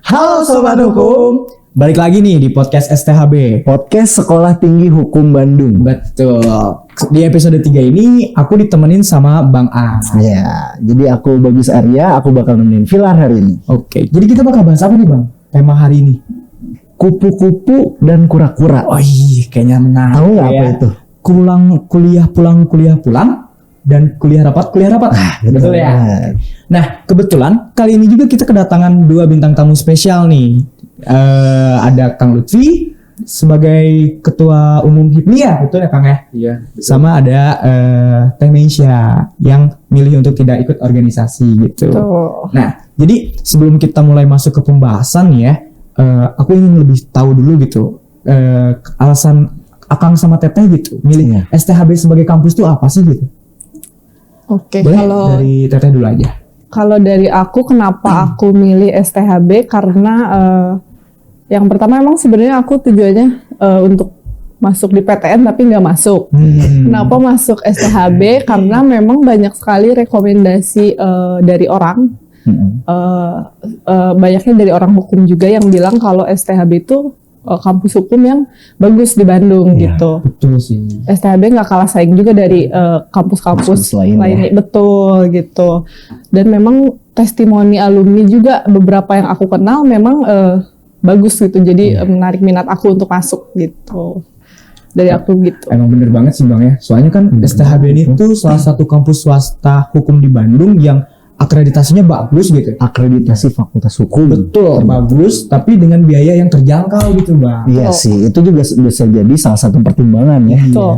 Halo Sobat Hukum, balik lagi nih di podcast STHB, Podcast Sekolah Tinggi Hukum Bandung. betul. Di episode 3 ini aku ditemenin sama Bang A. Ya, jadi aku Bagus Arya, aku bakal nemenin Vilar hari ini. Oke, jadi kita bakal bahas apa nih Bang? Tema hari ini. Kupu-kupu dan kura-kura. Oh iya, kayaknya menarik. Tahu nggak apa ya. itu? Kuliah pulang, dan kuliah rapat. Betul ya. Nah, kebetulan kali ini juga kita kedatangan 2 bintang tamu spesial nih. Ada Kang Lutfi sebagai Ketua Umum HIPMIA, betul ya Kang ya? Iya, betul. Sama ada Teh Meisya yang milih untuk tidak ikut organisasi gitu. Nah, jadi sebelum kita mulai masuk ke pembahasan nih ya, aku ingin lebih tahu dulu gitu alasan Akang sama Teteh gitu milih STHB sebagai kampus tuh apa sih gitu? Oke, Boleh kalau dari Teteh dulu aja. kalau dari aku kenapa aku milih STHB karena yang pertama emang sebenarnya aku tujuannya untuk masuk di PTN tapi nggak masuk. Kenapa masuk STHB? Karena memang banyak sekali rekomendasi dari orang, banyaknya dari orang hukum juga yang bilang kalau STHB itu kampus hukum yang bagus di Bandung gitu. Betul sih. STHB nggak kalah saing juga dari kampus-kampus lainnya, betul gitu. Dan memang testimoni alumni juga beberapa yang aku kenal memang bagus gitu. Jadi menarik minat aku untuk masuk gitu. Dari aku gitu. Emang bener banget sih Bang ya. Soalnya kan STHB ini tuh salah satu kampus swasta hukum di Bandung yang akreditasinya bagus gitu. Akreditasi Fakultas Hukum. Betul, bagus tapi dengan biaya yang terjangkau gitu Bang. Iya sih, itu juga bisa jadi salah satu pertimbangan ya. Betul.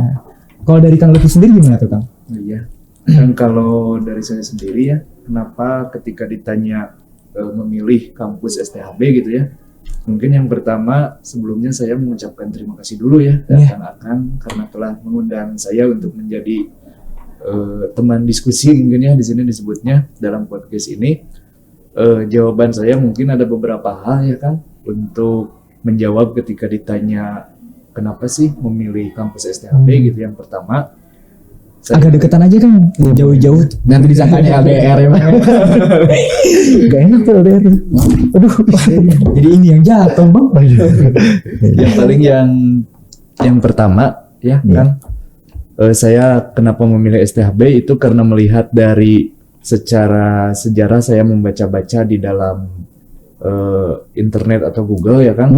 Kalau dari Kang Lutfi sendiri gimana tuh Kang? Iya. Dan kalau dari saya sendiri ya, kenapa ketika ditanya memilih kampus STHB gitu ya, mungkin yang pertama sebelumnya saya mengucapkan terima kasih dulu ya Kang Akang karena telah mengundang saya untuk menjadi teman diskusi mungkin ya di sini disebutnya dalam podcast ini. Jawaban saya mungkin ada beberapa hal ya Kang untuk menjawab ketika ditanya kenapa sih memilih kampus STHB gitu. Yang pertama, Agak deketan aja kan, jauh-jauh nanti disangkanya LDR ya Bang. Gak enak tuh LDR. Aduh. Jadi ini yang jatuh Bang. yang paling yang pertama ya kan, saya kenapa memilih STHB itu karena melihat dari secara sejarah saya membaca-baca di dalam internet atau Google ya kan,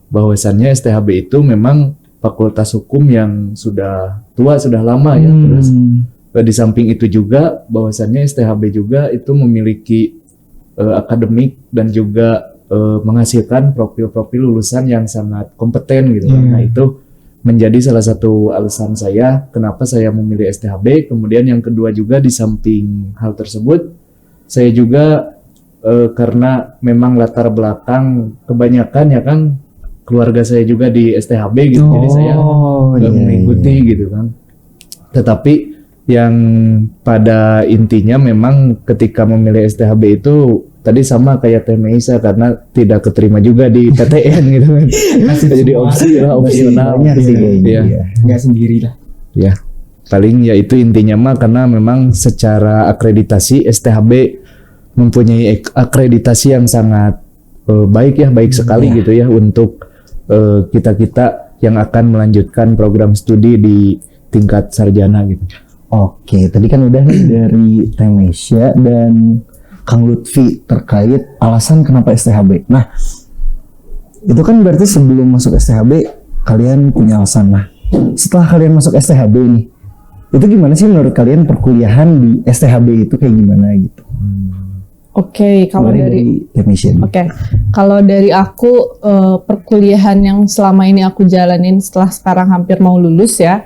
bahwasannya STHB itu memang fakultas hukum yang sudah tua, sudah lama ya. Terus di samping itu juga bahwasannya STHB juga itu memiliki akademik dan juga menghasilkan profil-profil lulusan yang sangat kompeten gitu. Nah itu menjadi salah satu alasan saya kenapa saya memilih STHB. Kemudian yang kedua juga di samping hal tersebut, saya juga karena memang latar belakang kebanyakan ya kan keluarga saya juga di STHB gitu, jadi saya mengikuti gitu kan. Tetapi yang pada intinya memang ketika memilih STHB itu tadi sama kayak Teh Meisya karena tidak keterima juga di PTN gitu kan. Masih jadi opsional ya. Nggak sendiri lah. Ya, paling ya itu intinya mah karena memang secara akreditasi STHB mempunyai akreditasi yang sangat baik sekali gitu ya untuk kita yang akan melanjutkan program studi di tingkat sarjana gitu. Oke, tadi kan udah nih dari Teh Meisya dan Kang Lutfi terkait alasan kenapa STHB. Nah, itu kan berarti sebelum masuk STHB kalian punya alasan. Nah, setelah kalian masuk STHB nih, itu gimana sih menurut kalian perkuliahan di STHB itu kayak gimana gitu? Oke, kalau dari kalau dari aku perkuliahan yang selama ini aku jalanin setelah sekarang hampir mau lulus ya,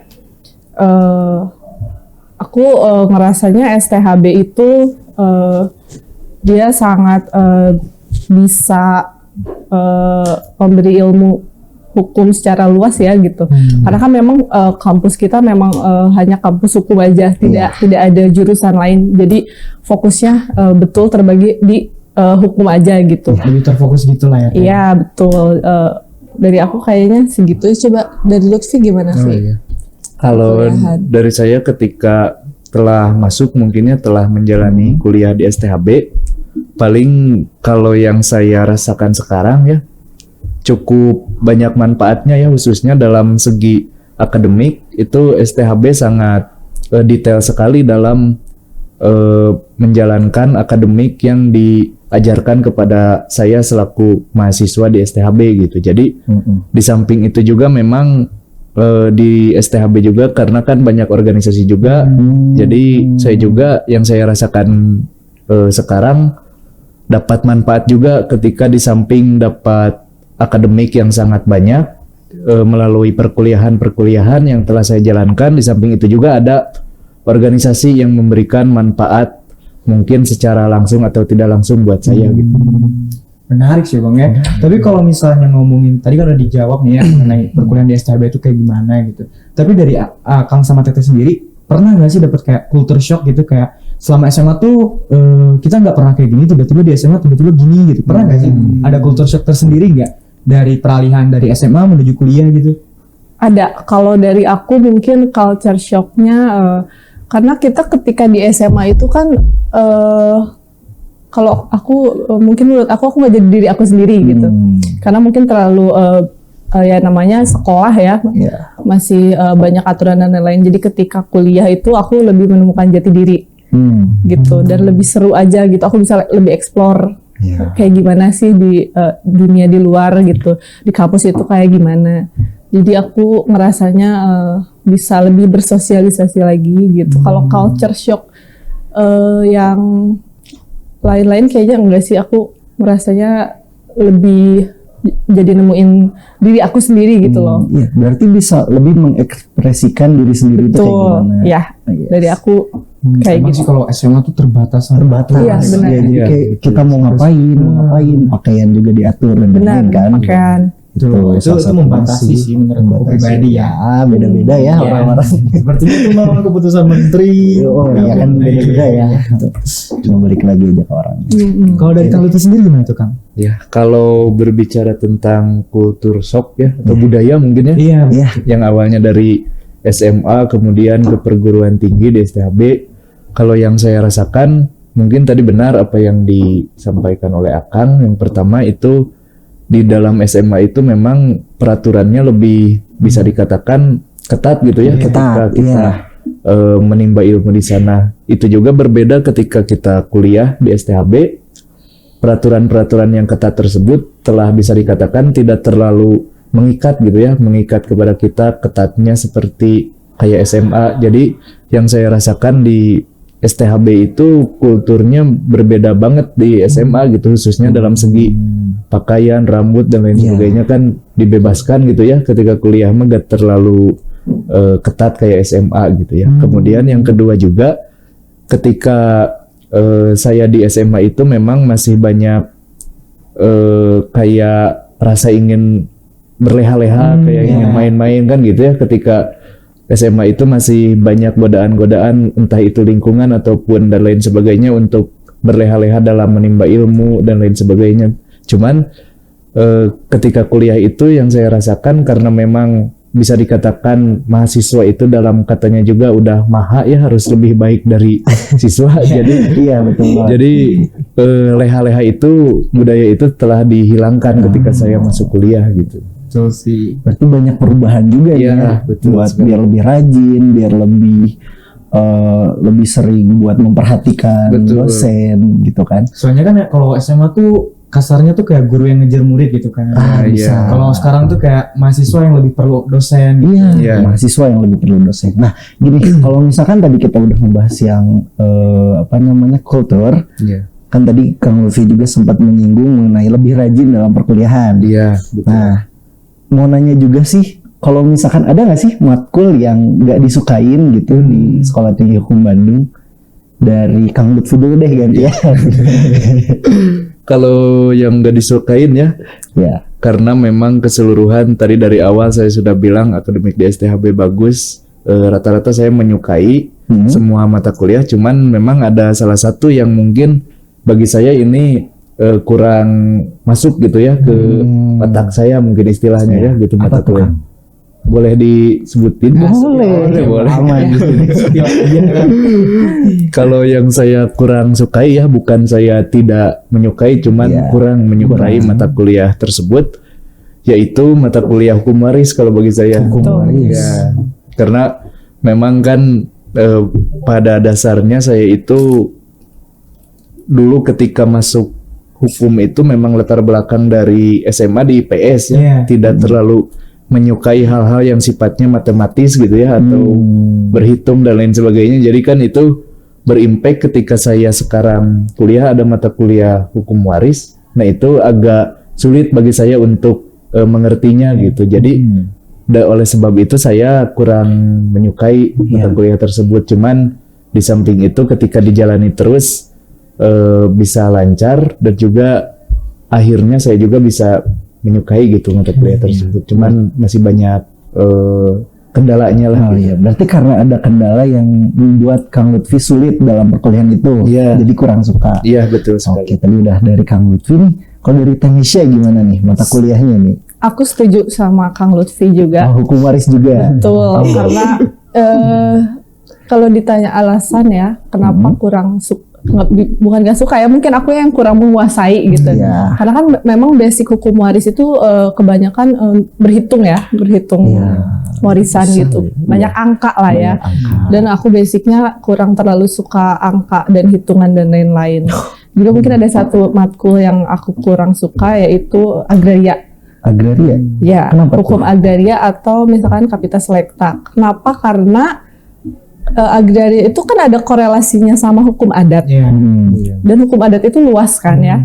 aku ngerasanya STHB itu dia sangat bisa memberi ilmu hukum secara luas ya gitu. Karena kan memang kampus kita memang hanya kampus hukum aja, tidak ada jurusan lain. Jadi fokusnya betul terbagi di hukum aja gitu. Lebih terfokus gitu lah ya. Iya betul. Dari aku kayaknya segitu. Coba dari Lutfi gimana sih? Iya. Kalau dari saya ketika telah masuk mungkinnya telah menjalani kuliah di STHB, paling kalau yang saya rasakan sekarang ya cukup banyak manfaatnya ya, khususnya dalam segi akademik itu STHB sangat detail sekali dalam menjalankan akademik yang diajarkan kepada saya selaku mahasiswa di STHB gitu. Jadi di samping itu juga memang di STHB juga karena kan banyak organisasi juga, jadi saya juga yang saya rasakan sekarang dapat manfaat juga ketika di samping dapat akademik yang sangat banyak melalui perkuliahan yang telah saya jalankan. Di samping itu juga ada organisasi yang memberikan manfaat mungkin secara langsung atau tidak langsung buat saya gitu. Menarik sih Bang ya. Tapi kalau misalnya ngomongin tadi kan udah dijawab nih ya mengenai perkuliahan di STHB itu kayak gimana gitu. Tapi dari Kang sama Teteh sendiri pernah nggak sih dapat kayak culture shock gitu, kayak selama SMA tuh kita nggak pernah kayak gini, tiba-tiba di SMA tiba-tiba gini gitu. Pernah nggak sih ada culture shock tersendiri nggak dari peralihan dari SMA menuju kuliah gitu? Ada. Kalau dari aku mungkin culture shocknya karena kita ketika di SMA itu kan kalau aku mungkin menurut aku nggak jadi diri aku sendiri gitu. Karena mungkin terlalu ya namanya sekolah ya, masih banyak aturan dan lain-lain. Jadi ketika kuliah itu aku lebih menemukan jati diri gitu, dan lebih seru aja gitu. Aku bisa lebih explore kayak gimana sih di dunia di luar gitu, di kampus itu kayak gimana. Jadi aku ngerasanya bisa lebih bersosialisasi lagi gitu. Kalau culture shock yang lain-lain kayaknya enggak sih, aku merasanya lebih jadi nemuin diri aku sendiri gitu loh. Iya, berarti bisa lebih mengekspresikan diri sendiri itu kayak gimana? Ya, dari aku kayak Emang gitu. sih kalau SMA tuh terbatas. Iya, benar. Ya, jadi kayak kita mau ngapain, pakaian juga diatur dan Benar, lain-lain kan. pakaian. Itu membatasi sih menurut aku pribadi ya. Beda-beda ya orang-orang. Sepertinya itu memang keputusan menteri. Oh ya kan beda-beda ya. Cuma balik lagi aja ke orang. Kalau dari Kang Lutfi sendiri gimana tuh Kang? Ya, kalau berbicara tentang kultur shock ya atau budaya mungkin ya, Iya. yang awalnya dari SMA kemudian ke perguruan tinggi di STHB, kalau yang saya rasakan mungkin tadi benar apa yang disampaikan oleh Akang. Yang pertama itu di dalam SMA itu memang peraturannya lebih bisa dikatakan ketat gitu ya, ketika kita menimba ilmu di sana. Itu juga berbeda ketika kita kuliah di STHB. Peraturan-peraturan yang ketat tersebut telah bisa dikatakan tidak terlalu mengikat gitu ya, mengikat kepada kita ketatnya seperti kayak SMA. Jadi yang saya rasakan di STHB itu kulturnya berbeda banget di SMA gitu, khususnya dalam segi pakaian, rambut dan lain sebagainya kan dibebaskan gitu ya. Ketika kuliah mah gak terlalu ketat kayak SMA gitu ya. Kemudian yang kedua juga ketika saya di SMA itu memang masih banyak kayak rasa ingin berleha-leha, kayak ingin main-main kan gitu ya. Ketika SMA itu masih banyak godaan-godaan entah itu lingkungan ataupun dan lain sebagainya untuk berleha-leha dalam menimba ilmu dan lain sebagainya. Cuman ketika kuliah itu yang saya rasakan karena memang bisa dikatakan mahasiswa itu dalam katanya juga udah maha ya, harus lebih baik dari siswa. Jadi iya betul. Jadi leha-leha itu, budaya itu telah dihilangkan ketika saya masuk kuliah gitu. Betul sih. Berarti banyak perubahan juga ya betul, buat biar lebih rajin, biar lebih sering buat memperhatikan dosen gitu kan. Soalnya kan ya, kalau SMA tuh kasarnya tuh kayak guru yang ngejar murid gitu kan. Bisa. Kalau sekarang tuh kayak mahasiswa yang lebih perlu dosen. Iya, mahasiswa yang lebih perlu dosen. Nah, gini, kalau misalkan tadi kita udah membahas yang kultur, kan tadi Kang Lutfi juga sempat menyinggung mengenai lebih rajin dalam perkuliahan. Iya, betul. Nah, mau nanya juga sih, kalau misalkan ada nggak sih matkul yang nggak disukain gitu di Sekolah Tinggi Hukum Bandung? Dari Kang Lutfi dulu deh gantian. Kalau yang gak disukain ya, karena memang keseluruhan tadi dari awal saya sudah bilang akademik di STHB bagus, rata-rata saya menyukai semua mata kuliah, cuman memang ada salah satu yang mungkin bagi saya ini kurang masuk gitu ya ke otak saya mungkin istilahnya ya gitu mata kuliah. boleh disebutin? Boleh. Aman. Kalau yang saya kurang sukai ya, bukan saya tidak menyukai, cuman Iya, kurang menyukai mata kuliah tersebut, yaitu mata kuliah hukum waris kalau bagi saya. Hukum waris. Ya, karena memang kan pada dasarnya saya itu dulu ketika masuk hukum itu memang latar belakang dari SMA di IPS ya, Iya. tidak terlalu menyukai hal-hal yang sifatnya matematis gitu ya, atau berhitung dan lain sebagainya. Jadi kan itu berimpact ketika saya sekarang kuliah ada mata kuliah hukum waris. Nah itu agak sulit bagi saya untuk mengertinya gitu. Jadi oleh sebab itu saya kurang menyukai mata kuliah tersebut. Cuman di samping itu ketika dijalani terus bisa lancar, dan juga akhirnya saya juga bisa menyukai gitu mata kuliah tersebut. Cuman masih banyak kendalanya lah. Oh iya, berarti karena ada kendala yang membuat Kang Lutfi sulit dalam perkuliahan itu, Iya. jadi kurang suka. Iya betul sekali. Oke, tadi udah dari Kang Lutfi nih. Kalau dari Temisha gimana nih mata kuliahnya nih? Aku setuju sama Kang Lutfi juga. Oh, hukum waris juga. Betul, karena kalau ditanya alasan ya, kenapa kurang bukan gak suka ya, mungkin aku yang kurang menguasai gitu. Iya. Karena kan memang basic hukum waris itu kebanyakan berhitung Iya. warisan gitu, banyak angka lah ya. Angka. Dan aku basicnya kurang terlalu suka angka dan hitungan dan lain-lain. Juga mungkin ada satu matkul yang aku kurang suka, yaitu agraria. Agraria. Ya, Kenapa hukum tuh? agraria atau misalkan Kapitas Lekta. Kenapa? Karena agraria itu kan ada korelasinya sama hukum adat. Iya. Dan hukum adat itu luas kan ya.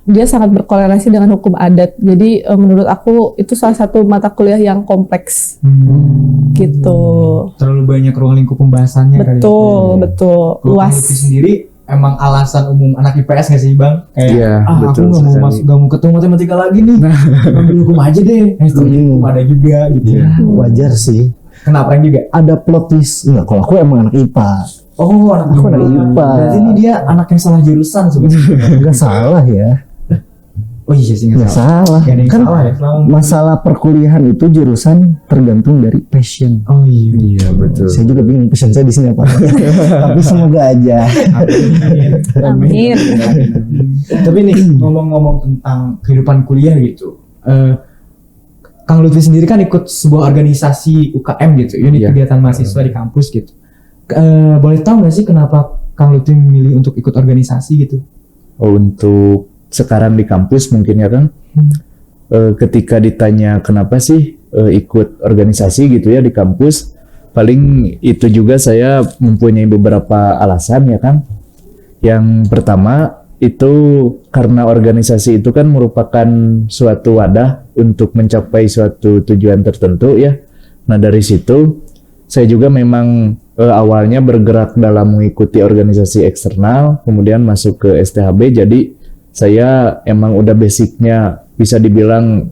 Dia sangat berkorelasi dengan hukum adat. Jadi menurut aku itu salah satu mata kuliah yang kompleks gitu. Terlalu banyak ruang lingkup pembahasannya kali. Betul, Kalau luas. Lutfi sendiri emang alasan umum anak IPS nggak sih Bang? Kayak Iya, aku betul nggak mau sekali. masuk, nggak mau ketemu matematika lagi nih. Ambil hukum aja deh. Hukum ada juga gitu. Wajar sih. Kenapa yang juga? Ada plot twist. Enggak, kalau aku emang anak IPA. Oh, anak Aku anak IPA. IPA. Berarti ini dia anak yang salah jurusan sebenarnya. Enggak salah ya. Oh iya sih Enggak salah. Gak ada yang Kan salah ya. Selama- masalah perkuliahan itu jurusan tergantung dari passion. Oh iya. Iya betul. Saya juga bingung passion saya di sini apa. Tapi semoga aja. Amin. Tapi nih ngomong-ngomong tentang kehidupan kuliah gitu, Kang Lutfi sendiri kan ikut sebuah organisasi UKM gitu, unit Iya. kegiatan mahasiswa di kampus gitu. Boleh tahu nggak sih kenapa Kang Lutfi memilih untuk ikut organisasi gitu? Oh, untuk sekarang di kampus mungkin ya Kang, ketika ditanya kenapa sih ikut organisasi gitu ya di kampus, paling itu juga saya mempunyai beberapa alasan ya Kang. Yang pertama itu karena organisasi itu kan merupakan suatu wadah untuk mencapai suatu tujuan tertentu ya. Nah dari situ saya juga memang awalnya bergerak dalam mengikuti organisasi eksternal, kemudian masuk ke STHB. Jadi saya emang udah basicnya bisa dibilang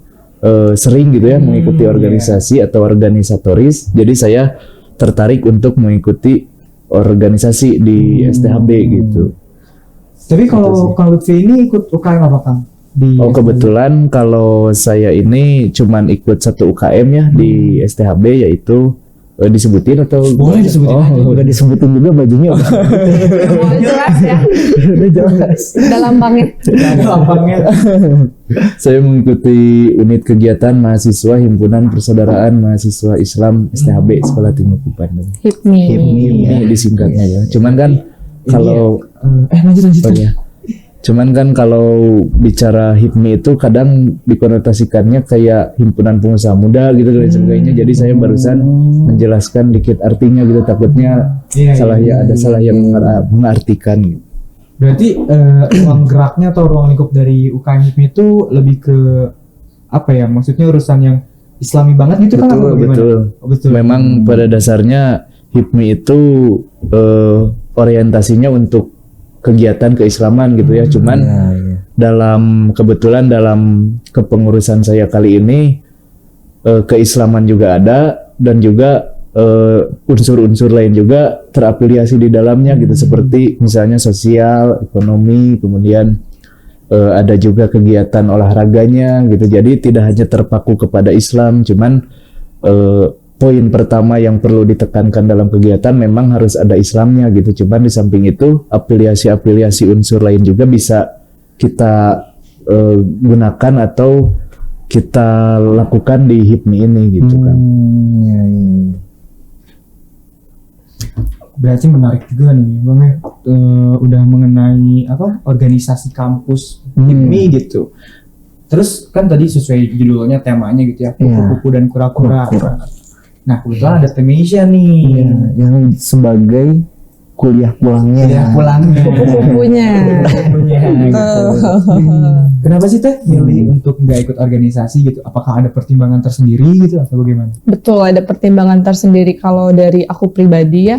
sering gitu ya mengikuti organisasi atau organisatoris. Jadi saya tertarik untuk mengikuti organisasi di STHB gitu. Tapi kalau Kang Lutfi ini ikut UKM apa Kang? Oh kebetulan kalau saya ini cuman ikut satu UKM ya di STHB, yaitu disebutin atau Boleh disebutin aja. Udah disebutin juga bajunya. Udah jelas ya, Udah jelas. udah lambangnya. Gampangnya. saya mengikuti unit kegiatan mahasiswa Himpunan Persaudaraan Mahasiswa Islam STHB Sekolah Tinggi Bandung. HIPMI. Ini disingkatnya ya. Cuman kan kalau Lanjut. oh ya. Cuman kan kalau bicara HIPMI itu kadang dikonotasikannya kayak himpunan pengusaha muda gitu dan sebagainya. Jadi saya barusan menjelaskan dikit artinya gitu, takutnya ada salah yang mengartikan gitu. Berarti ruang geraknya atau ruang lingkup dari UKM HIPMI itu lebih ke apa ya? Maksudnya urusan yang Islami banget gitu kan? Apa gimana? Betul. Oh, betul. Memang pada dasarnya HIPMI itu orientasinya untuk kegiatan keislaman gitu ya. Cuman kebetulan dalam kepengurusan saya kali ini keislaman juga ada, dan juga unsur-unsur lain juga terafiliasi di dalamnya gitu, seperti misalnya sosial, ekonomi, kemudian ada juga kegiatan olahraganya gitu. Jadi tidak hanya terpaku kepada Islam, cuman poin pertama yang perlu ditekankan dalam kegiatan memang harus ada Islamnya gitu. Cuman di samping itu afiliasi-afiliasi unsur lain juga bisa kita gunakan atau kita lakukan di HIPMI ini gitu kan. Iya. Berarti menarik juga nih Bang ya, udah mengenai apa organisasi kampus HIPMI gitu. Terus kan tadi sesuai judulnya temanya gitu ya, kupu-kupu dan kura-kura. Nah kebetulan ada Temesia nih, yang sebagai kuliah pulangnya. Kupu-kupunya. Gitu. Kenapa sih Teh milih untuk nggak ikut organisasi gitu? Apakah ada pertimbangan tersendiri gitu atau bagaimana? Betul, ada pertimbangan tersendiri. Kalau dari aku pribadi ya,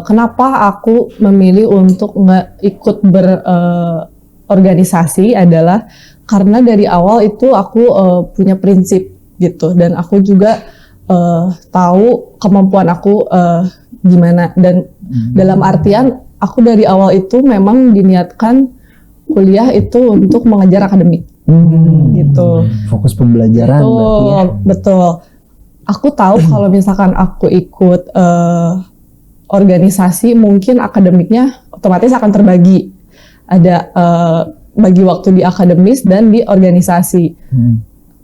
kenapa aku memilih untuk nggak ikut berorganisasi adalah karena dari awal itu aku punya prinsip gitu, dan aku juga tahu kemampuan aku gimana, dan dalam artian aku dari awal itu memang diniatkan kuliah itu untuk mengejar akademik gitu. Fokus pembelajaran berarti ya. Betul. Aku tahu kalau misalkan aku ikut organisasi, mungkin akademiknya otomatis akan terbagi. Ada bagi waktu di akademis dan di organisasi.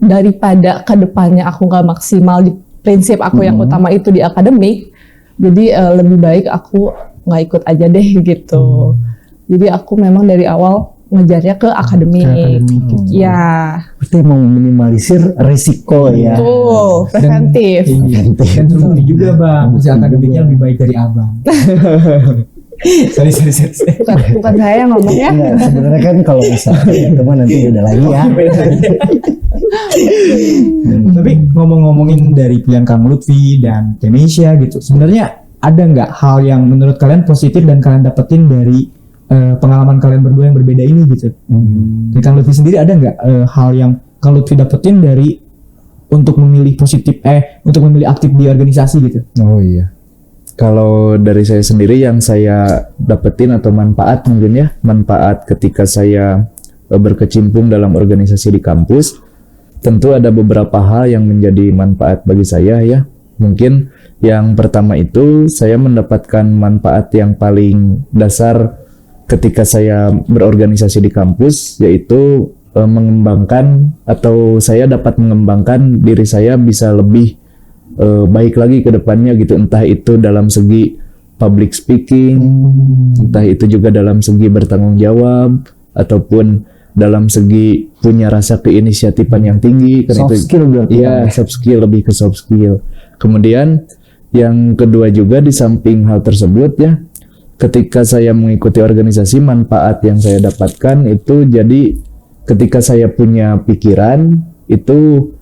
Daripada kedepannya aku nggak maksimal di prinsip aku yang utama itu di akademik, jadi lebih baik aku nggak ikut aja deh gitu. Jadi aku memang dari awal ngejarnya ke akademik. Ya. Berarti mau minimalisir resiko ya. Tuh, preventif. Dan terbukti juga Bang, usaha akademiknya lebih baik dari Abang. sorry. Bukan saya yang ngomongnya. Enggak, sebenarnya kan kalau misalnya teman nanti beda lagi ya. Tapi ngomongin dari pilihan Kang Lutfi dan Temesia gitu, sebenarnya ada nggak hal yang menurut kalian positif dan kalian dapetin dari pengalaman kalian berdua yang berbeda ini gitu? Dari Kang Lutfi sendiri ada nggak hal yang Kang Lutfi dapetin dari untuk memilih positif untuk memilih aktif di organisasi gitu? Oh iya. Kalau dari saya sendiri yang saya dapetin atau manfaat mungkin ya, manfaat ketika saya berkecimpung dalam organisasi di kampus, tentu ada beberapa hal yang menjadi manfaat bagi saya ya. Mungkin yang pertama itu saya mendapatkan manfaat yang paling dasar ketika saya berorganisasi di kampus, yaitu mengembangkan atau saya dapat mengembangkan diri saya bisa lebih baik lagi ke depannya gitu, entah itu dalam segi public speaking, entah itu juga dalam segi bertanggung jawab, ataupun dalam segi punya rasa keinisiatifan yang tinggi. Soft skill berarti. Iya, soft skill, lebih ke soft skill. Kemudian yang kedua juga di samping hal tersebut ya, ketika saya mengikuti organisasi, manfaat yang saya dapatkan itu jadi ketika saya punya pikiran itu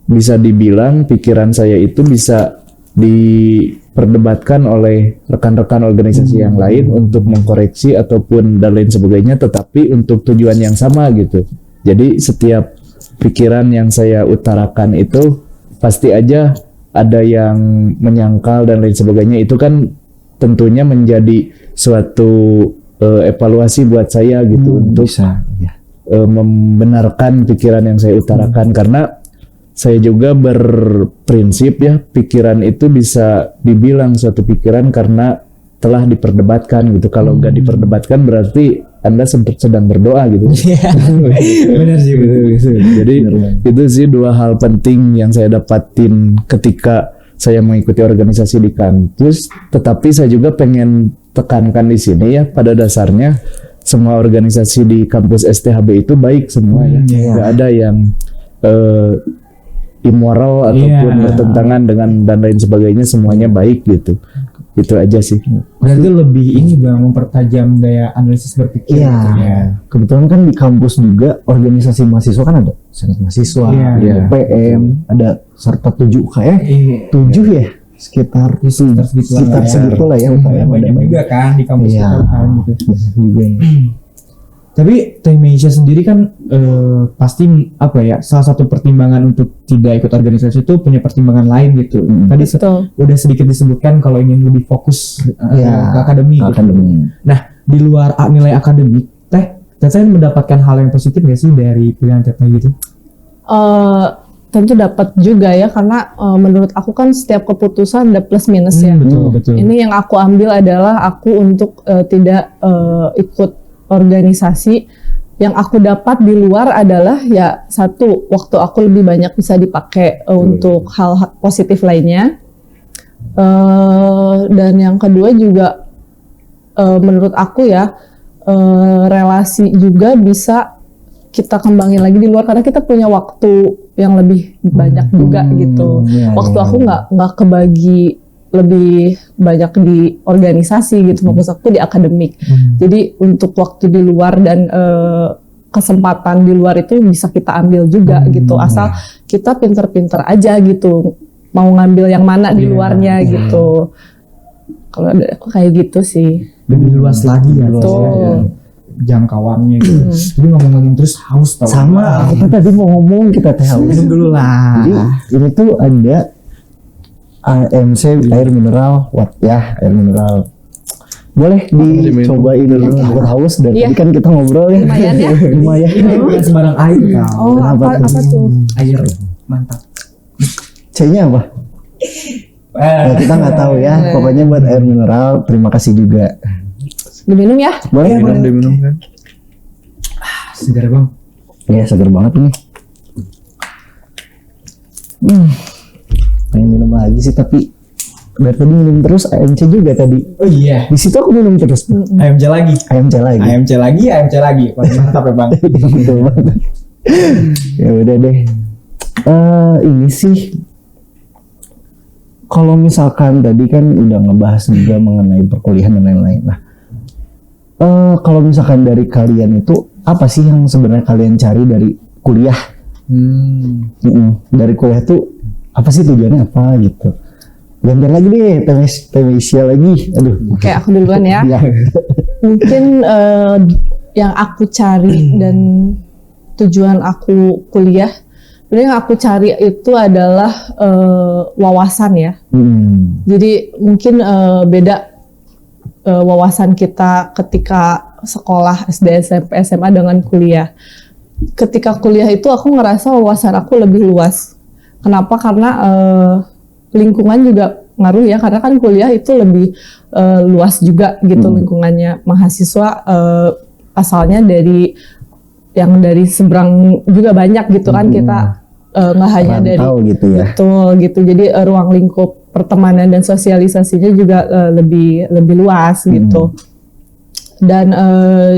bisa dibilang pikiran saya itu bisa diperdebatkan oleh rekan-rekan organisasi yang lain untuk mengkoreksi ataupun dan lain sebagainya, tetapi untuk tujuan yang sama gitu. Jadi setiap pikiran yang saya utarakan itu pasti aja ada yang menyangkal dan lain sebagainya. Itu kan tentunya menjadi suatu evaluasi buat saya gitu untuk membenarkan pikiran yang saya utarakan, karena saya juga berprinsip ya, pikiran itu bisa dibilang suatu pikiran karena telah diperdebatkan gitu. Kalau nggak diperdebatkan berarti Anda sedang berdoa gitu. Benar sih gitu. Jadi itu sih dua hal penting yang saya dapatin ketika saya mengikuti organisasi di kampus. Tetapi saya juga pengen tekankan di sini ya, pada dasarnya semua organisasi di kampus STHB itu baik semua ya. Nggak ada yang immoral ataupun bertentangan dengan dan lain sebagainya, semuanya baik gitu. Itu aja sih. Berarti lebih ini Bang, mempertajam daya analisis berpikir. Iya. Gitu, ya. Kebetulan kan di kampus juga organisasi mahasiswa kan ada senat mahasiswa, ada PM, ada serta 7 kayak 7 ya, sekitar segitu lah ya. Banyak juga kan di kampus kita kan gitu. Banyak juga ya. Tapi Temesia sendiri kan pasti apa ya, salah satu pertimbangan untuk tidak ikut organisasi itu punya pertimbangan lain gitu. Tadi udah sedikit disebutkan kalau ingin lebih fokus ke akademik. Gitu. Nah, di luar nilai akademik, Teh Teteh mendapatkan hal yang positif gak sih dari pilihan Teteh gitu? Tentu dapat juga ya, karena menurut aku kan setiap keputusan ada plus minus ya. Betul. Ini yang aku ambil adalah aku untuk tidak ikut organisasi. Yang aku dapat di luar adalah ya satu, waktu aku lebih banyak bisa dipakai untuk hal positif lainnya. Dan yang kedua juga menurut aku ya relasi juga bisa kita kembangin lagi di luar karena kita punya waktu yang lebih banyak juga gitu. Waktu aku nggak kebagi lebih banyak di organisasi gitu, fokus aku di akademik. Jadi untuk waktu di luar dan kesempatan di luar itu bisa kita ambil juga gitu, asal kita pinter-pinter aja gitu, mau ngambil yang mana di luarnya gitu. Kalau ada kayak gitu sih. Lebih luas lagi ya. Betul. Jangkauannya gitu. Jadi ngomong-ngomong terus haus tau. Sama, aku tadi mau ngomong kita teh haus. Minum dulu lah. Jadi ini tuh ada AMC air mineral, air mineral. Boleh dicobain dulu, aku haus dan tadi kan kita ngobrol ya. Lumayan ya. Lumayan. Bukan sembarang air tau. Oh, apa tuh? Air mantap. C-nya apa? Nah, kita nggak tahu ya. Pokoknya buat air mineral, terima kasih juga. Diminum ya? Boleh? Diminum kan. Segar bang. Iya, segar banget ini. Pengen minum lagi sih, tapi dari tadi minum terus AMC juga tadi. Oh iya. Di situ aku minum terus. AMC lagi. AMC lagi. AMC lagi. Paling mantap ya bang. Betul banget. Ya udah deh. Ini sih kalau misalkan tadi kan udah ngebahas juga mengenai perkuliahan dan lain-lain. Nah, kalau misalkan dari kalian itu apa sih yang sebenarnya kalian cari dari kuliah? Dari kuliah tuh apa sih tujuannya apa gitu? Gantian lagi deh, Temesia lagi. Aduh. Oke, aku duluan ya. Ya. Mungkin yang aku cari dan tujuan aku kuliah, sebenarnya yang aku cari itu adalah wawasan ya. Jadi mungkin beda wawasan kita ketika sekolah SD, SMP, SMA dengan kuliah. Ketika kuliah itu aku ngerasa wawasan aku lebih luas. Kenapa? Karena lingkungan juga ngaruh ya, karena kan kuliah itu lebih luas juga gitu lingkungannya. Mahasiswa asalnya dari seberang juga banyak gitu kan, kita nggak hanya dari gitu ya. Betul gitu. Jadi ruang lingkup pertemanan dan sosialisasinya juga lebih luas gitu. Dan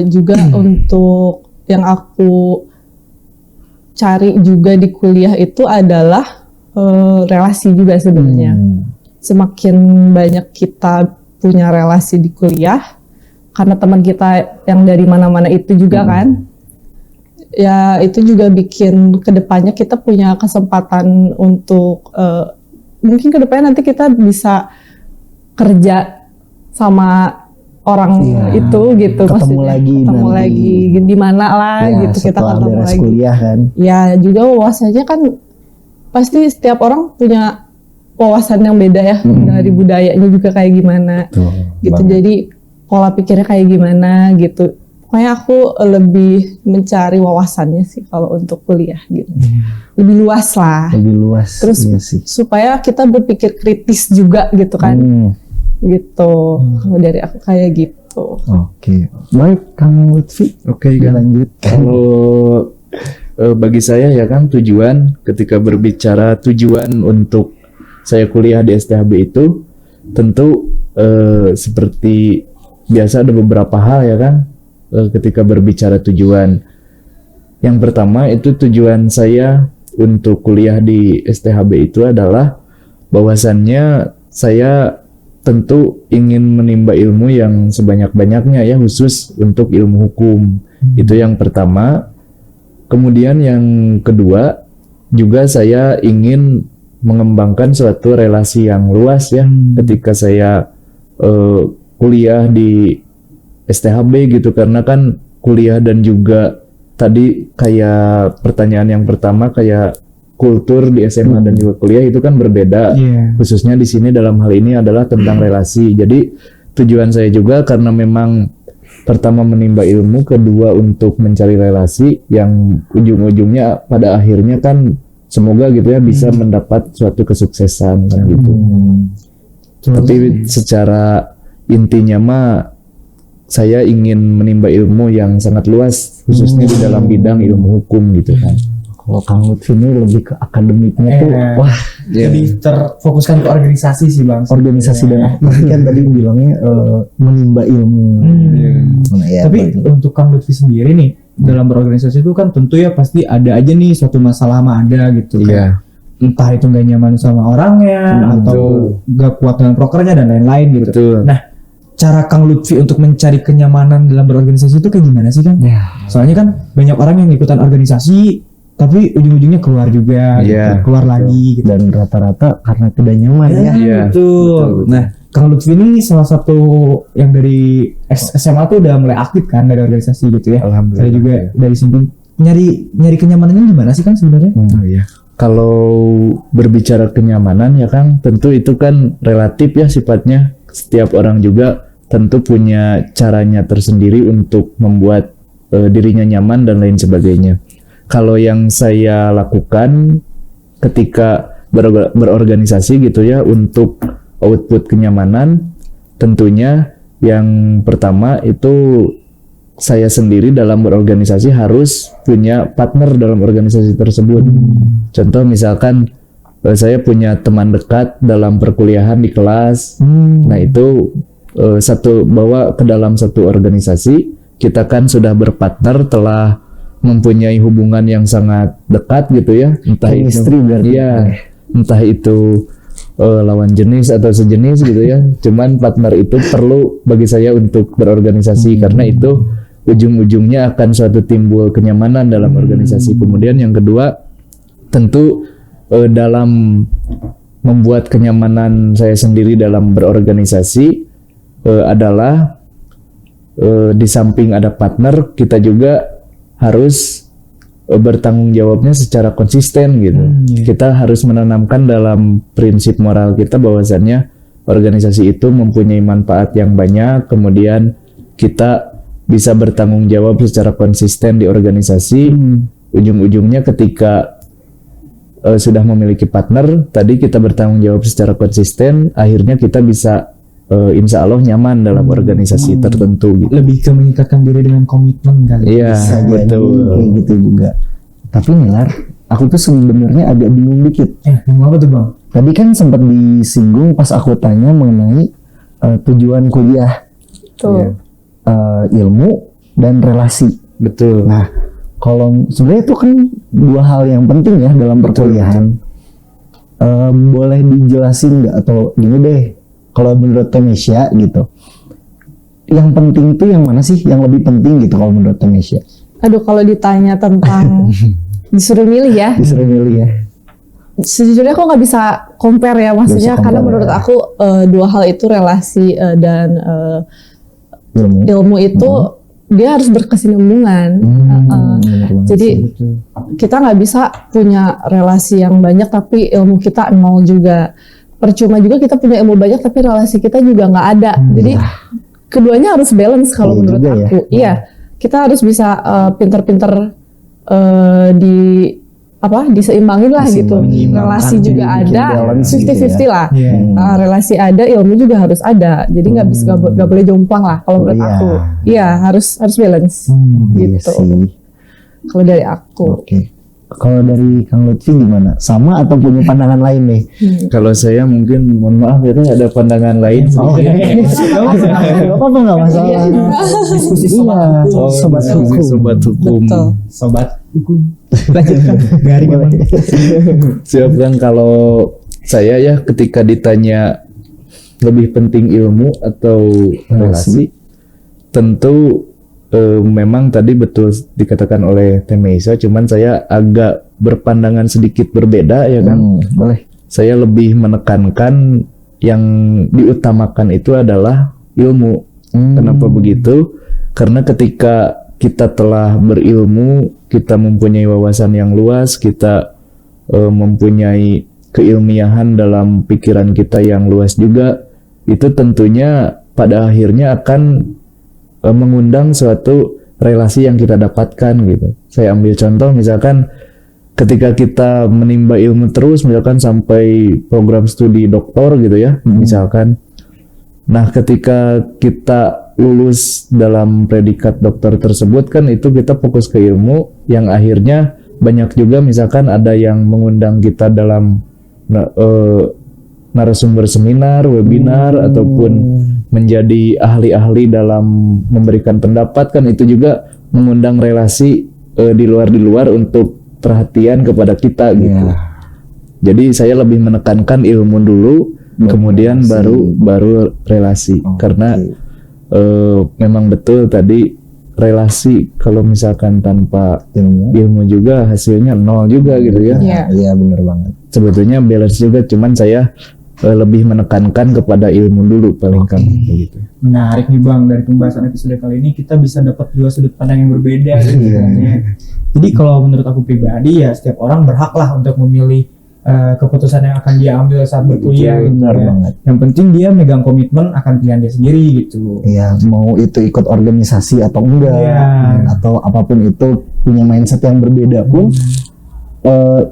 juga untuk yang aku cari juga di kuliah itu adalah relasi juga sebenarnya. Semakin banyak kita punya relasi di kuliah, karena teman kita yang dari mana-mana itu juga kan, ya itu juga bikin kedepannya kita punya kesempatan untuk mungkin kedepannya nanti kita bisa kerja sama orang itu gitu, ketemu lagi di mana lah ya, gitu, kita ketemu lagi kuliah kan. Ya juga wawasannya kan pasti setiap orang punya wawasan yang beda ya, dari budayanya juga kayak gimana gitu, jadi pola pikirnya kayak gimana gitu. Pokoknya aku lebih mencari wawasannya sih kalau untuk kuliah gitu. Lebih luas lah. Lebih luas. Terus iya sih. supaya kita berpikir kritis juga gitu kan. Gitu. Dari aku kayak gitu. Oke. Baik, Kang Lutfi. Oke, lanjut. Kalau bagi saya ya kan, tujuan ketika berbicara tujuan untuk saya kuliah di STHB itu tentu seperti biasa ada beberapa hal ya kan. Ketika berbicara tujuan, yang pertama itu tujuan saya untuk kuliah di STHB itu adalah bahwasannya saya tentu ingin menimba ilmu yang sebanyak-banyaknya ya, khusus untuk ilmu hukum. Itu yang pertama. Kemudian yang kedua juga saya ingin mengembangkan suatu relasi yang luas ya, ketika saya kuliah di STHB gitu, karena kan kuliah dan juga tadi kayak pertanyaan yang pertama kayak kultur di SMA dan juga kuliah itu kan berbeda. Khususnya di sini dalam hal ini adalah tentang relasi. Jadi tujuan saya juga karena memang pertama menimba ilmu, kedua untuk mencari relasi yang ujung-ujungnya pada akhirnya kan semoga gitu ya bisa mendapat suatu kesuksesan kan gitu. Tapi secara intinya mah saya ingin menimba ilmu yang sangat luas khususnya di dalam bidang ilmu hukum gitu kan. Kalau Kang Lutfi ini lebih ke akademiknya tuh, wah, Lebih terfokuskan ke organisasi sih Bang. organisasi dan tapi kan tadi bilangnya menimba ilmu. Nah, ya, Tapi untuk Kang Lutfi sendiri nih dalam berorganisasi itu kan tentu ya pasti ada aja nih suatu masalah mah ada gitu kan. Iya. Entah itu gak nyaman sama orangnya atau gak kuat dengan prokernya dan lain-lain gitu. Betul. Nah, cara Kang Lutfi untuk mencari kenyamanan dalam berorganisasi itu kayak gimana sih Kang? ya, Soalnya kan banyak orang yang ikutan organisasi tapi ujung-ujungnya keluar juga, Iya, gitu, keluar lagi gitu. dan rata-rata karena tidak nyaman ya. Iya, Betul. betul. Nah, Kang Lutfi ini salah satu yang dari SMA tuh udah mulai aktif kan dari organisasi gitu ya. Alhamdulillah. Saya juga dari sini nyari kenyamanannya gimana sih Kang sebenarnya? Oh iya. Kalau berbicara kenyamanan ya Kang, tentu itu kan relatif ya sifatnya. Setiap orang juga tentu punya caranya tersendiri untuk membuat dirinya nyaman dan lain sebagainya. Kalau yang saya lakukan ketika berorganisasi gitu ya untuk output kenyamanan, tentunya yang pertama itu saya sendiri dalam berorganisasi harus punya partner dalam organisasi tersebut. Contoh misalkan saya punya teman dekat dalam perkuliahan di kelas. Nah itu bawa ke dalam satu organisasi, kita kan sudah berpartner, telah mempunyai hubungan yang sangat dekat gitu ya. Entah Chemistry itu, berarti. iya, entah itu lawan jenis atau sejenis gitu ya. Cuman partner itu perlu bagi saya untuk berorganisasi karena itu ujung-ujungnya akan suatu timbul kenyamanan dalam organisasi. Kemudian yang kedua tentu dalam membuat kenyamanan saya sendiri dalam berorganisasi adalah di samping ada partner, kita juga harus bertanggung jawabnya secara konsisten gitu. Kita harus menanamkan dalam prinsip moral kita bahwasannya organisasi itu mempunyai manfaat yang banyak, kemudian kita bisa bertanggung jawab secara konsisten di organisasi. Ujung-ujungnya ketika sudah memiliki partner, tadi kita bertanggung jawab secara konsisten, akhirnya kita bisa insya Allah nyaman dalam organisasi tertentu gitu. Lebih ke meningkatkan diri dengan komitmen kali. Iya, Bisa jadi betul. kayak gitu juga. Tapi nih Lar, aku tuh sebenarnya agak bingung dikit. Yang apa tuh Bang? Tadi kan sempat disinggung pas aku tanya mengenai tujuan kuliah, Tuh. ilmu dan relasi. Betul. Nah, kalau sebenarnya itu kan dua hal yang penting ya dalam perkuliahan. Boleh dijelasin nggak atau gini deh, kalau menurut Temesia gitu, yang penting tuh yang mana sih? Yang lebih penting gitu kalau menurut Temesia? Aduh, kalau ditanya tentang disuruh milih ya, Disuruh milih ya. sejujurnya aku nggak bisa compare ya, maksudnya Bisa compare karena menurut ya. aku dua hal itu, relasi dan Ilmu. ilmu itu dia harus berkesinambungan. Bener banget Jadi sih. kita nggak bisa punya relasi yang banyak tapi ilmu kita nol juga. Percuma juga kita punya ilmu banyak tapi relasi kita juga nggak ada. Jadi keduanya harus balance kalau Iya menurut juga ya. aku. Iya, kita harus bisa pinter-pinter di diseimbangin lah gitu. Relasi juga bikin ada, balance gitu 50-50 lah. Iya. Relasi ada, ilmu juga harus ada. Jadi nggak bisa nggak boleh jomplang lah kalau menurut iya. aku. Iya, harus balance Iya gitu. sih. Kalau dari aku. Oke. Kalau dari Kang Lutfi gimana? Sama atau punya pandangan lain nih? Kalau saya mungkin mohon maaf ya ada pandangan lain. Oh, Gak apa-apa, nggak masalah. Diskusi Iya, sobat hukum. Sobat hukum. Betul. Sobat hukum. Lanjutkan. Garing emang. Siap Kang, kalau saya ya ketika ditanya lebih penting ilmu atau relasi, tentu memang tadi betul dikatakan oleh Temeisa, cuman saya agak berpandangan sedikit berbeda ya kan. Boleh. Saya lebih menekankan yang diutamakan itu adalah ilmu. Kenapa begitu? Karena ketika kita telah berilmu, kita mempunyai wawasan yang luas, kita mempunyai keilmiahan dalam pikiran kita yang luas juga, itu tentunya pada akhirnya akan mengundang suatu relasi yang kita dapatkan gitu. Saya ambil contoh misalkan ketika kita menimba ilmu terus misalkan sampai program studi doktor gitu ya, misalkan. Nah, ketika kita lulus dalam predikat doktor tersebut kan itu kita fokus ke ilmu yang akhirnya banyak juga misalkan ada yang mengundang kita dalam narasumber seminar, webinar ataupun menjadi ahli-ahli dalam memberikan pendapat kan itu juga mengundang relasi di luar untuk perhatian kepada kita gitu. Jadi saya lebih menekankan ilmu dulu, kemudian baru relasi karena memang betul tadi relasi kalau misalkan tanpa ilmu juga hasilnya nol juga gitu ya. Iya benar banget. Sebetulnya balance juga, cuman saya lebih menekankan kepada ilmu dulu paling kan begitu. Menarik nih Bang, dari pembahasan episode kali ini kita bisa dapat dua sudut pandang yang berbeda gitu kan ya. Jadi kalau menurut aku pribadi ya setiap orang berhak lah untuk memilih keputusan yang akan dia ambil saat berkuliah gitu benar ya. banget. Yang penting dia megang komitmen akan pilihan dia sendiri gitu. Iya, mau itu ikut organisasi atau enggak, atau apapun itu punya mindset yang berbeda pun.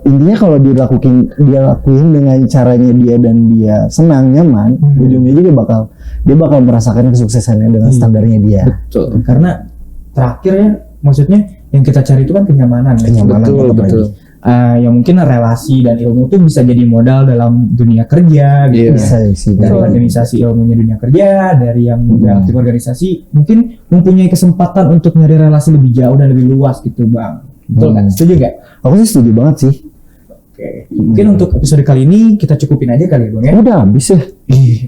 Intinya kalau dia lakuin dengan caranya dia dan dia senang nyaman, ujungnya juga dia bakal merasakan kesuksesannya dengan standarnya dia. Betul. Karena terakhir ya maksudnya yang kita cari itu kan kenyamanan. Betul. Yang mungkin relasi dan ilmu itu bisa jadi modal dalam dunia kerja gitu. Bisa sih. Dari organisasi ilmunya dunia kerja, dari yang nggak aktif organisasi mungkin mempunyai kesempatan untuk nyari relasi lebih jauh dan lebih luas gitu Bang. Betul kan? Setuju gak? Aku sih setuju banget sih. Oke. Mungkin untuk episode kali ini kita cukupin aja kali ya Bang ya. Udah habis ya.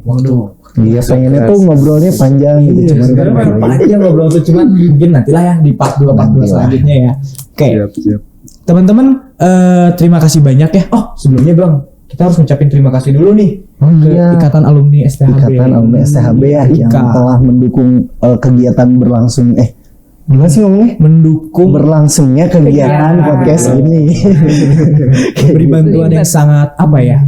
Waduh. Iya, pengennya tuh ngobrolnya panjang gitu. Cuman kan panjang ngobrol tuh cuman mungkin nantilah ya di part 2 selanjutnya ya. Oke. Siap. Teman-teman terima kasih banyak ya. Oh, sebelumnya Bang, kita harus ngucapin terima kasih dulu nih ke Ikatan Alumni STHB. Ikatan Alumni STHB ya yang telah mendukung kegiatan berlangsung gimana sih ngomongnya? Mendukung berlangsungnya kegiatan podcast ini. Beri bantuan yang sangat apa ya?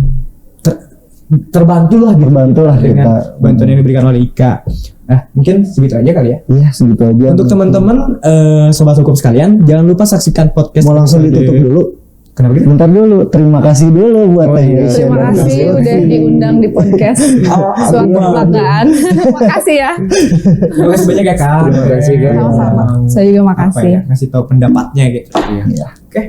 Terbantulah gitu. Terbantulah dengan kita. bantuan yang diberikan oleh Ika. Nah, mungkin segitu aja kali ya. Iya, segitu aja. Untuk teman-teman sobat hukum sekalian, jangan lupa saksikan podcast. Mau langsung ditutup dulu. Kenapa gitu? Bentar dulu, terima kasih dulu buat Terima kasih udah diundang di podcast. Suatu kebanggaan. Makasih ya. Terima kasih banyak ya Kak. Terima kasih, Kak. Sama-sama. Saya juga makasih. Ngasih tahu pendapatnya gitu. Iya. Oke.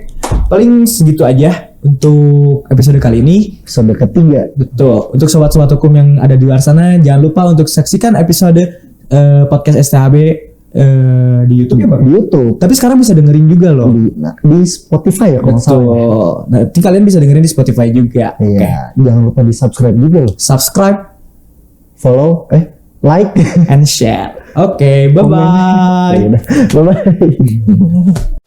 Paling segitu aja untuk episode kali ini. Episode ketiga. Betul. Untuk sobat-sobat hukum yang ada di luar sana, jangan lupa untuk saksikan episode podcast STHB di YouTube ya Bang? Di YouTube. Tapi sekarang bisa dengerin juga loh. Di Spotify ya kalau nggak salah. Betul. Nanti kalian bisa dengerin di Spotify juga. Iya. Jangan lupa di subscribe juga loh. Subscribe, Follow, like, and share. Oke, bye-bye. Bye bye.